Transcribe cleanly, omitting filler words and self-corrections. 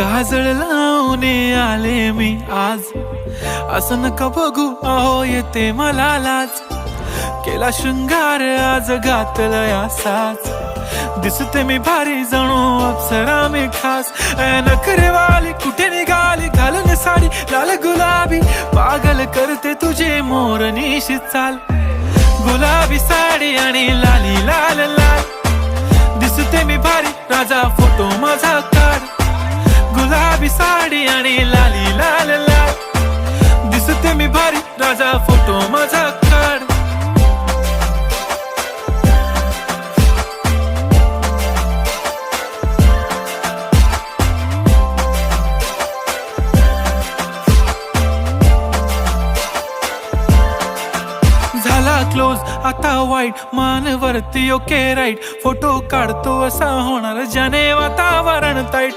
काजळ लावून आले मी आज, असं नका बघू अहो येते मला लाज. केला शृंगार आज घातलाय असाच, दिसते मी भारी जणू अप्सरा मी खास. नखरेवाली कुठे निघाली घालून साडी लाल गुलाबी, पागल करते तुझे मोरनीशी चाल. गुलाबी साडी आणि लाली लाल लाल, दिसते मी भारी राजा फोटो माझा काढ. गुलाबी साडी आणि लाली लाल लाल, दिसते मी भारी राजा फोटो माझा काढ. झाला क्लोज आता वाईट, मान वरती ओके राईट, फोटो काढतो असा होणार ज्याने वातावरण ताईट.